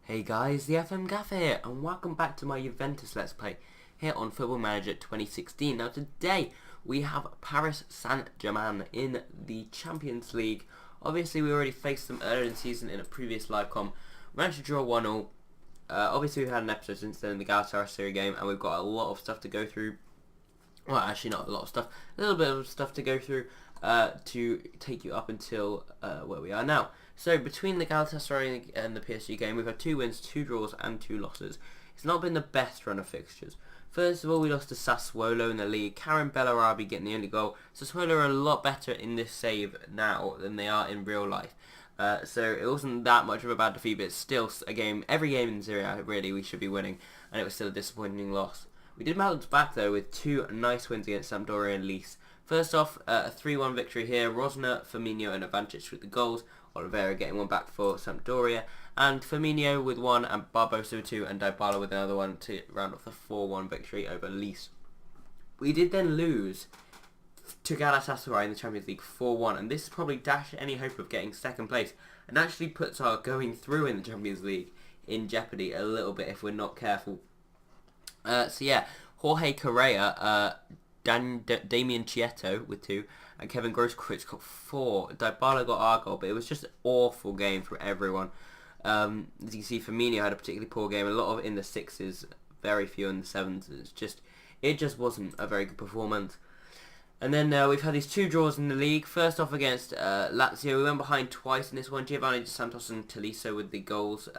Hey guys, the FM Gaffer here, and welcome back to my Juventus Let's Play here on Football Manager 2016. Now today we have Paris Saint-Germain in the Champions League. Obviously we already faced them earlier in the season in a previous live com. We managed to draw 1-0. Obviously we've had an episode since then in the Galatasaray game, and we've got a lot of stuff to go through. Well, actually not a lot of stuff, a little bit of stuff to go through to take you up until where we are now. So between the Galatasaray and the PSG game, we've had 2 wins, 2 draws and 2 losses. It's not been the best run of fixtures. First of all, we lost to Sassuolo in the league. Karim Bellarabi getting the only goal. Sassuolo are a lot better in this save now than they are in real life. So it wasn't that much of a bad defeat, but it's still a game. Every game in Serie A, really, we should be winning, and it was still a disappointing loss. We did bounce back though with 2 nice wins against Sampdoria and Nice. First off, a 3-1 victory here. Rosner, Firmino and Ivantic with the goals. Oliveira getting one back for Sampdoria, and Firmino with 1 and Barbosa with 2 and Dybala with another one to round off the 4-1 victory over Nice. We did then lose to Galatasaray in the Champions League 4-1, and this has probably dashed any hope of getting second place and actually puts our going through in the Champions League in jeopardy a little bit if we're not careful. Jorge Correa, Damien Chieto with 2, and Kevin Grosskreutz got 4. Dybala got our goal, but it was just an awful game for everyone. As you can see, Firmino had a particularly poor game, a lot of in the 6s, very few in the 7s. It just wasn't a very good performance. And then we've had these 2 draws in the league. First off against Lazio, we went behind twice in this one. Giovanni Dos Santos and Tolisso with the goals.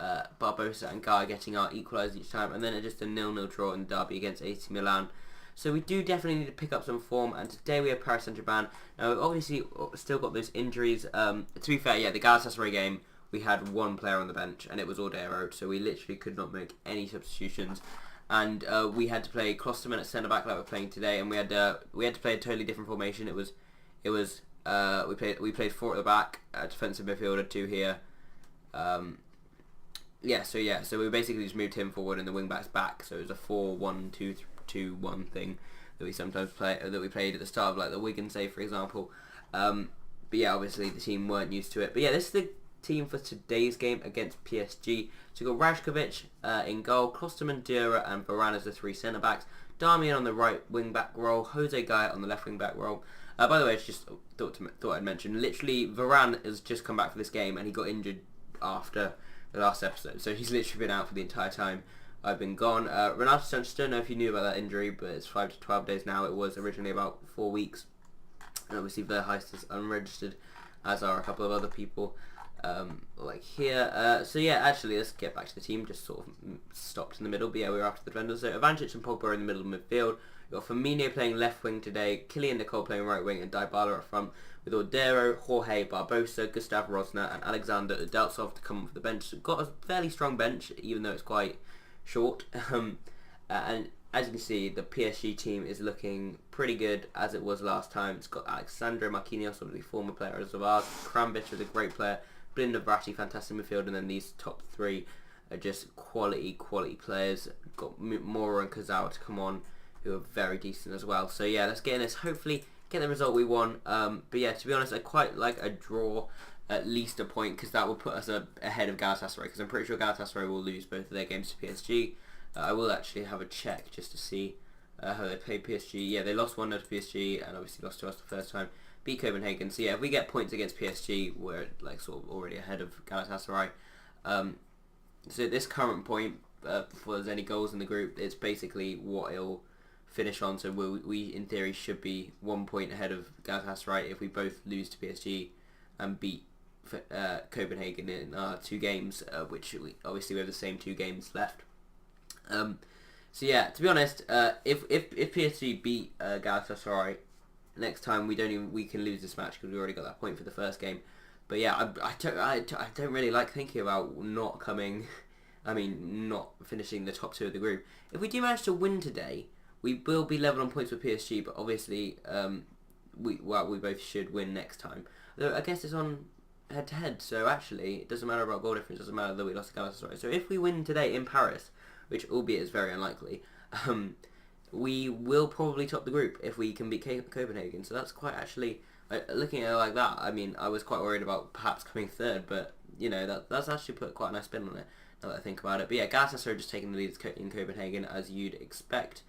Barbosa and Guy getting our equalisers each time. And then just a 0-0 draw in the derby against AC Milan. So we do definitely need to pick up some form. And today we have Paris Saint-Germain. Now we've obviously still got those injuries. To be fair, yeah, the Galatasaray game, we had 1 player on the bench. And it was Ordero. So we literally could not make any substitutions. And we had to play Klosterman at centre back like we're playing today, and we had to play a totally different formation. We played 4 at the back, defensive midfielder, 2 here. So we basically just moved him forward and the wing backs back. So it was a 4-1-2-2-1 thing that we sometimes play, that we played at the start of like the Wigan save, for example. But yeah, obviously the team weren't used to it. But yeah, this is the team for today's game against PSG. So we've got Rajkovic in goal, Klosterman, Dura and Varane as the 3 centre-backs, Darmian on the right wing-back role, Jose Guy on the left wing-back role. By the way, I just thought I'd mention, literally Varane has just come back for this game and he got injured after the last episode, so he's literally been out for the entire time I've been gone. Renato Sanchez, don't know if you knew about that injury, but it's 5 to 12 days now. It was originally about 4 weeks, and obviously Verheist is unregistered, as are a couple of other people. Like here, so yeah, actually let's get back to the team. Just sort of stopped in the middle, but yeah, we were after the defenders. So Ivantic and Pogba are in the middle of midfield. We've got Firmino playing left wing today, Kylian Nicole playing right wing, and Dybala up front with Ordero, Jorge, Barbosa, Gustav Rosner and Alexander Udaltsov to come off the bench. So got a fairly strong bench, even though it's quite short. And as you can see, the PSG team is looking pretty good as it was last time. It's got Alexandro Marquinhos, one of the former players of ours, Krambic is a great player, Blind Vrati, fantastic midfield, and then these top 3 are just quality players. Got Mora and Kazawa to come on, who are very decent as well. So yeah, let's get in this. Hopefully get the result we want. But yeah, to be honest, I quite like a draw, at least a point, because that will put us ahead of Galatasaray, because I'm pretty sure Galatasaray will lose both of their games to PSG. I will actually have a check just to see how they played PSG. Yeah, they lost 1-0 to PSG and obviously lost to us the first time. Beat Copenhagen. So yeah, if we get points against PSG, we're like sort of already ahead of Galatasaray. So at this current point, before there's any goals in the group, it's basically what it'll finish on. So we in theory should be 1 point ahead of Galatasaray if we both lose to PSG and beat Copenhagen in our 2 games, which obviously we have the same 2 games left. So yeah, to be honest, if PSG beat Galatasaray next time, we can lose this match because we already got that point for the first game. But yeah, I don't really like thinking about not finishing the top 2 of the group. If we do manage to win today, we will be level on points with PSG. But obviously, we both should win next time. Though I guess it's on head to head, so actually it doesn't matter about goal difference. It doesn't matter that we lost to Galatasaray. So if we win today in Paris, which albeit is very unlikely, we will probably top the group if we can beat Copenhagen. So that's quite actually, looking at it like that, I mean, I was quite worried about perhaps coming 3rd, but you know, that's actually put quite a nice spin on it, now that I think about it. But yeah, Galatasaray just taking the lead in Copenhagen, as you'd expect.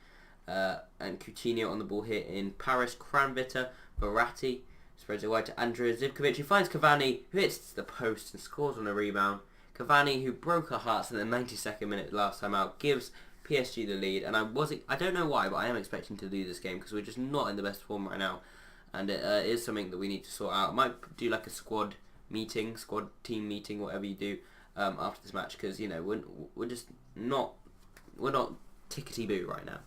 And Coutinho on the ball here in Paris. Kranvita, Verratti spreads it wide to Andrea Zivkovic, who finds Cavani, who hits the post and scores on a rebound. Cavani, who broke our hearts in the 92nd minute last time out, gives PSG the lead. And I don't know why, but I am expecting to lose this game because we're just not in the best form right now. And it is something that we need to sort out. I might do like a squad team meeting, whatever you do after this match, because, you know, we're just not, we're not tickety-boo right now.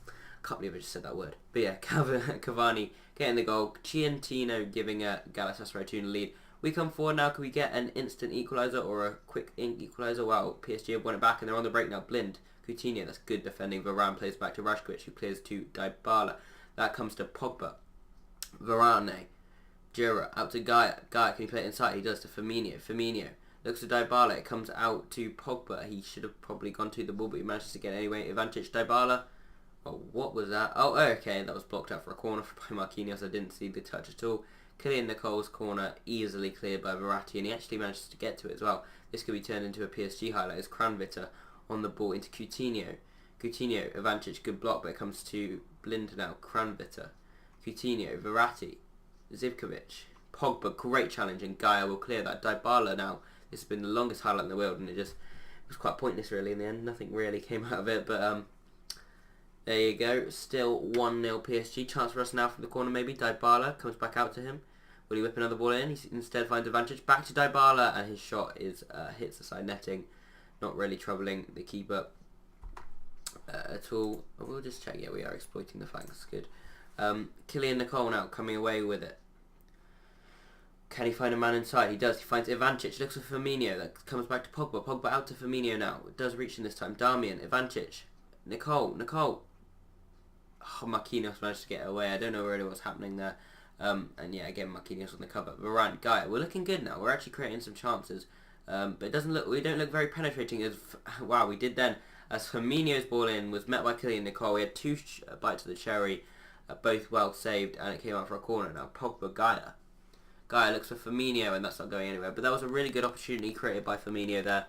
Can't believe I just said that word. But yeah, Cavani getting the goal. Chiantino giving Galatasaray 2 in the lead. We come forward now. Can we get an instant equaliser or a quick equaliser? Wow, PSG have won it back and they're on the break now. Blind. Coutinho, that's good defending. Varane plays back to Rashkovic, who clears to Dybala. That comes to Pogba. Varane. Jura out to Gaia. Gaia, can he play it inside? He does to Firmino. Firmino looks to Dybala. It comes out to Pogba. He should have probably gone to the ball, but he manages to get it anyway. Ivantic, Dybala. Oh, what was that? Oh, okay, that was blocked out for a corner by Marquinhos. I didn't see the touch at all. Kylian Nicole's corner easily cleared by Verratti, and he actually manages to get to it as well. This could be turned into a PSG highlight as Kranvita on the ball into Coutinho. Coutinho, Ivantic, good block, but it comes to Blind now. Kranvita, Coutinho, Verratti, Zivkovic, Pogba, great challenge, and Gaia will clear that. Dybala now. This has been the longest highlight in the world, and it was quite pointless really in the end. Nothing really came out of it, but there you go. Still 1-0 PSG. Chance for us now from the corner maybe. Dybala comes back out to him. Will he whip another ball in? He instead finds advantage. Back to Dybala, and his shot is hits the side netting. Not really troubling the keeper at all. We'll just check. Yeah, we are exploiting the flanks. Good. Kylian Nicole now coming away with it. Can he find a man inside? He does. He finds Ivantic. Looks for Firmino. That comes back to Pogba. Pogba out to Firmino now. It does reach in this time. Darmian. Ivantic. Nicole. Oh, Marquinhos managed to get away. I don't know really what's happening there. And yeah, again, Marquinhos on the cover. Varane, Gaia. We're looking good now. We're actually creating some chances. But it doesn't look. We don't look very penetrating as. Wow, we did then. As Firmino's ball in was met by Kylian Nicole. We had two bites of the cherry, both well saved, and it came out for a corner. Now Pogba, Gaia. Gaia looks for Firmino, and that's not going anywhere. But that was a really good opportunity created by Firmino there.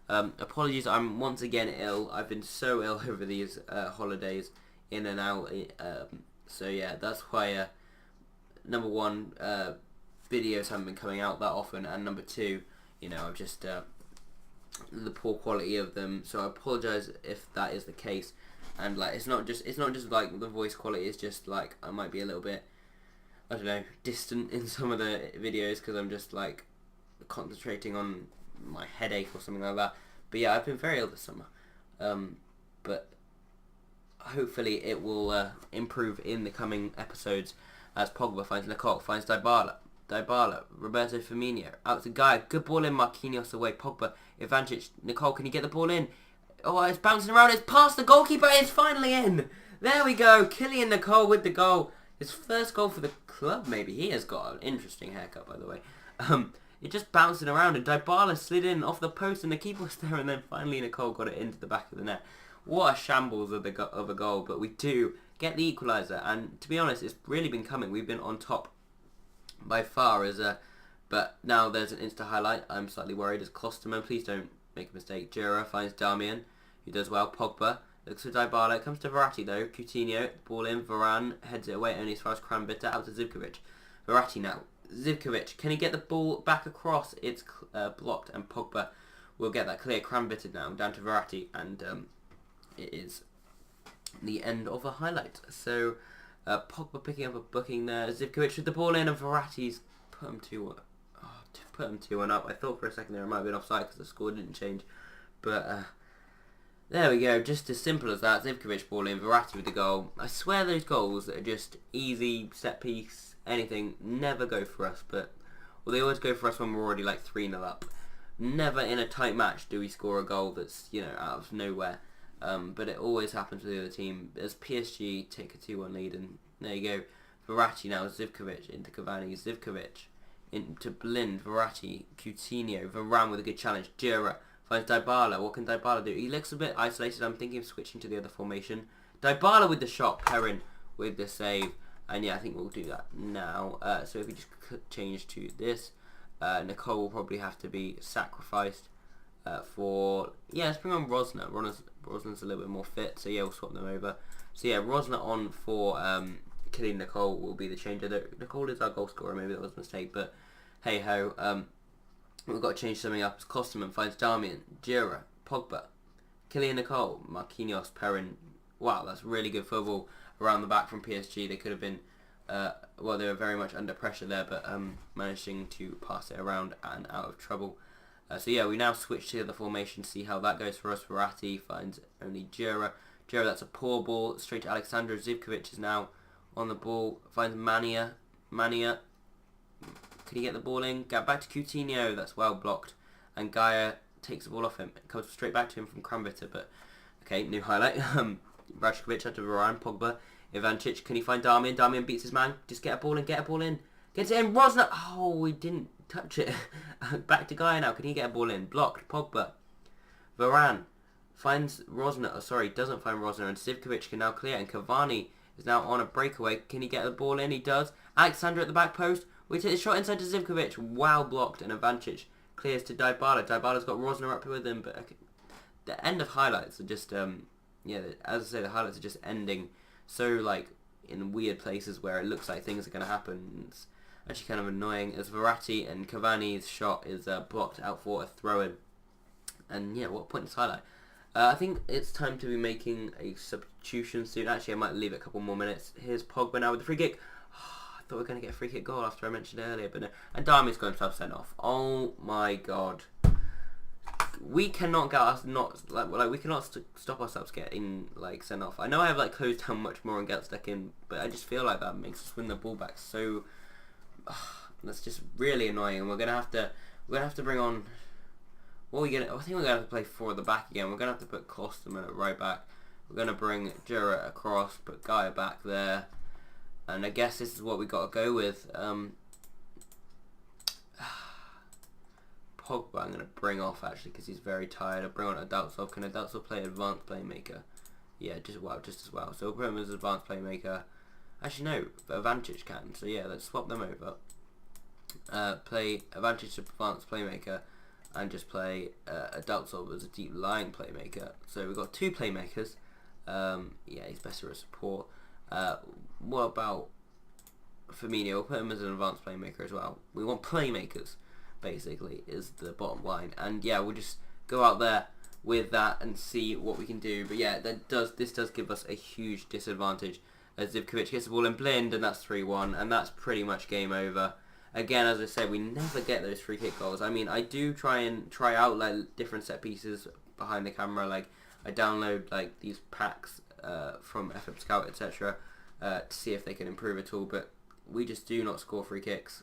Apologies, I'm once again ill. I've been so ill over these holidays, in and out. So yeah, that's why number one, videos haven't been coming out that often, and number two, you know, I've just the poor quality of them. So I apologise if that is the case. And like, it's not just like the voice quality. It's just like I might be a little bit, I don't know, distant in some of the videos because I'm just like concentrating on my headache or something like that. But yeah, I've been very ill this summer. But hopefully it will improve in the coming episodes as Pogba finds Nicole, finds Dybala, Roberto Firmino, out to Gaia, good ball in, Marquinhos away, Pogba, Ivantic, Nicole, can he get the ball in? Oh, it's bouncing around, it's past the goalkeeper, it's finally in! There we go, Kylian Nicole with the goal. His first goal for the club, maybe. He has got an interesting haircut, by the way. It just bouncing around, and Dybala slid in off the post, and the keeper was there, and then finally Nicole got it into the back of the net. What a shambles of a goal, but we do get the equaliser, and to be honest, it's really been coming. We've been on top by far, but now there's an Insta highlight. I'm slightly worried as Klosterman. Please don't make a mistake. Jura finds Darmian, who does well. Pogba looks for Dybala. It comes to Verratti though. Coutinho, ball in. Varane heads it away only as far as Kranvita, out to Zivkovic. Verratti now. Zivkovic, can he get the ball back across? It's blocked, and Pogba will get that clear. Kranvita now down to Verratti, and it is the end of a highlight. So Pogba picking up a booking there. Zivkovic with the ball in, and Verratti's put him 2-1. Put him 2-1 up. I thought for a second there it might have been offside because the score didn't change, but there we go. Just as simple as that. Zivkovic ball in, Verratti with the goal. I swear those goals that are just easy, set piece, anything, never go for us. But well, they always go for us when we're already like 3-0 up. Never in a tight match do we score a goal that's, you know, out of nowhere. But it always happens with the other team. As PSG take a 2-1 lead, and there you go. Verratti now, Zivkovic into Cavani, Zivkovic into Blind, Verratti, Coutinho, Varane with a good challenge. Jura finds Dybala. What can Dybala do? He looks a bit isolated. I'm thinking of switching to the other formation. Dybala with the shot, Perrin with the save. And yeah, I think we'll do that now. So if we just change to this, Nicole will probably have to be sacrificed for... Yeah, let's bring on Rosner. Rosner's a little bit more fit, so yeah, we'll swap them over. So yeah, Rosner on for killing Nicole will be the changer. Nicole is our goal scorer, maybe that was a mistake, but hey ho. We've got to change something up. As Klosterman finds Darmian, Gira, Pogba, Kylian Nicole, Marquinhos, Perrin. Wow, that's really good football around the back from PSG. They could have been, well, they were very much under pressure there, but managing to pass it around and out of trouble. So yeah, we now switch to the formation, see how that goes for us. Verratti finds only Gira. Gira, that's a poor ball, straight to Alexandro. Zivkovic is now on the ball, finds Mania. Can he get the ball in? Get back to Coutinho, that's well blocked. And Gaia takes the ball off him. It comes straight back to him from Kramvita, but okay, new highlight. Rajkovic had to Varane, Pogba, Ivancic. Can he find Darmian? Darmian beats his man. Just get a ball in, Gets it in, Rosner! Oh, he didn't touch it. Back to Gaia now. Can he get a ball in? Blocked, Pogba. Varane finds Rosner. Oh, sorry, doesn't find Rosner. And Zivkovic can now clear. And Cavani is now on a breakaway. Can he get the ball in? He does. Alexander at the back post. We take the shot inside to Zivkovic. Wow, blocked. And Ivancic clears to Dybala. Dybala's got Rosner up with him. But okay. The end of highlights are just, yeah, as I say, the highlights are just ending so, like, in weird places where it looks like things are going to happen. It's actually kind of annoying as Verratti and Cavani's shot is blocked out for a throw-in. And yeah, what a pointless highlight. I think it's time to be making a substitution soon. Actually, I might leave it a couple more minutes. Here's Pogba now with the free kick. I thought we were going to get a free kick goal after I mentioned it earlier, but no. And Darmian's going to have sent off. Oh my god. We cannot get us we cannot stop ourselves getting sent off. I know I have closed down much more and get stuck in, but I just feel like that makes us win the ball back. So that's just really annoying. And we're gonna have to bring on. What are we gonna? I think we're gonna have to play 4 at the back again. We're gonna have to put Klosterman at right back. We're gonna bring Jura across, put Gaia back there, and I guess this is what we got to go with. Pogba I'm going to bring off actually because he's very tired. I'll bring on Adaltsov. Can Adaltsov play advanced playmaker? Yeah, just as well. So we'll put him as advanced playmaker. Actually no, but Ivancic can. So yeah, let's swap them over. Play Ivancic as advanced playmaker and just play Adaltsov as a deep lying playmaker. So we've got 2 playmakers. Yeah, he's better at support. What about Firmino? We'll put him as an advanced playmaker as well. We want playmakers, basically, is the bottom line. And yeah, we'll just go out there with that and see what we can do. But yeah, this does give us a huge disadvantage as Zivkovic gets the ball in blind, and that's 3-1, and that's pretty much game over. Again, as I said, we never get those free kick goals. I mean, I do try out different set pieces behind the camera. I download these packs from FM Scout, etc. To see if they can improve at all. But we just do not score free kicks.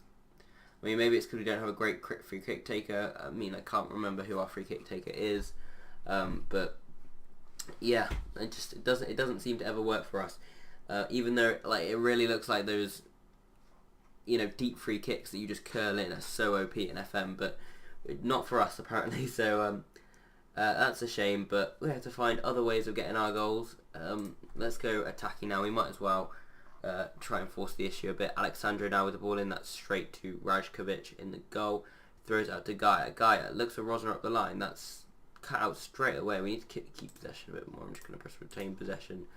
I mean, maybe it's because we don't have a great free kick taker. I mean, I can't remember who our free kick taker is, but yeah, it doesn't seem to ever work for us. Even though it really looks like those, deep free kicks that you just curl in are so OP in FM, but not for us apparently. So that's a shame. But we have to find other ways of getting our goals. Let's go attacking now. We might as well. Try and force the issue a bit. Alexandro now with the ball in. That's straight to Rajkovic in the goal. Throws out to Gaia. Gaia looks for Rosner up the line. That's cut out straight away. We need to keep possession a bit more. I'm just going to press retain possession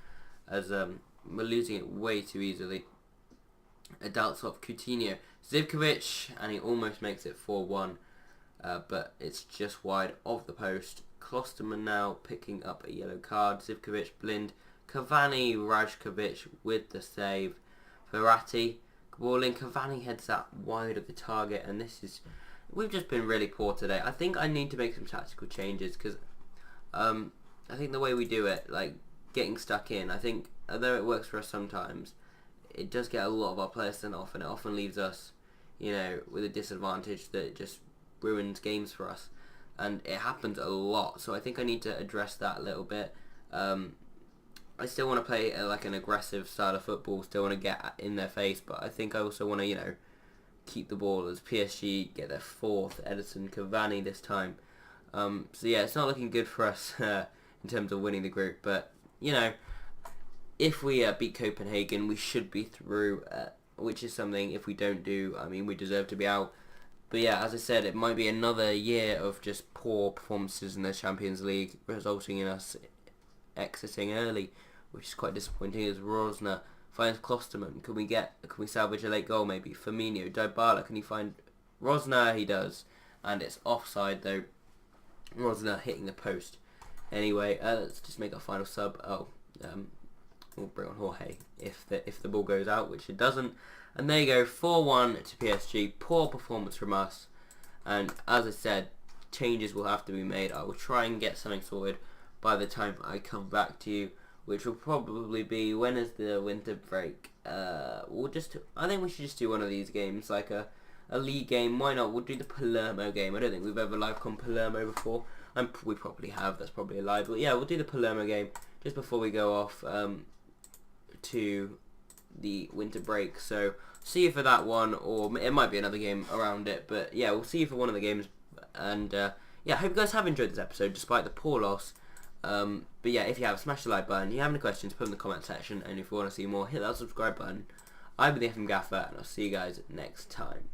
as we're losing it way too easily. Adaltsov, Coutinho, Zivkovic, and he almost makes it 4-1, but it's just wide of the post. Klosterman now picking up a yellow card. Zivkovic, blind. Cavani, Rajkovic with the save. Verratti, ball in. Cavani heads that wide of the target, and we've just been really poor today. I think I need to make some tactical changes because I think the way we do it, getting stuck in, I think although it works for us sometimes, it does get a lot of our players sent off, and it often leaves us, with a disadvantage that just ruins games for us, and it happens a lot. So I think I need to address that a little bit. I still want to play an aggressive style of football, still want to get in their face, but I think I also want to, keep the ball as PSG get their 4th, Edison Cavani this time. So yeah, it's not looking good for us in terms of winning the group, but, if we beat Copenhagen, we should be through, which is something, if we don't do, I mean, we deserve to be out, But yeah, as I said, it might be another year of just poor performances in the Champions League, resulting in us exiting early, which is quite disappointing. As Rosner finds Klosterman, can we salvage a late goal maybe? Firmino, Dybala, can he find Rosner? He does, and it's offside though. Rosner hitting the post. Anyway, let's just make our final sub. We'll bring on Jorge if the ball goes out, which it doesn't. And there you go, 4-1 to PSG. Poor performance from us. And as I said, changes will have to be made. I will try and get something sorted by the time I come back to you, which will probably be, when is the winter break? I think we should just do one of these games, like a league game. Why not? We'll do the Palermo game. I don't think we've ever live-con Palermo before. We probably have. That's probably a lie. But yeah, we'll do the Palermo game just before we go off to the winter break. So see you for that one, or it might be another game around it. But yeah, we'll see you for one of the games. And yeah, I hope you guys have enjoyed this episode despite the poor loss. But yeah, if you have, smash the like button. If you have any questions, put them in the comment section. And if you want to see more, hit that subscribe button. I've been the FM Gaffer, and I'll see you guys next time.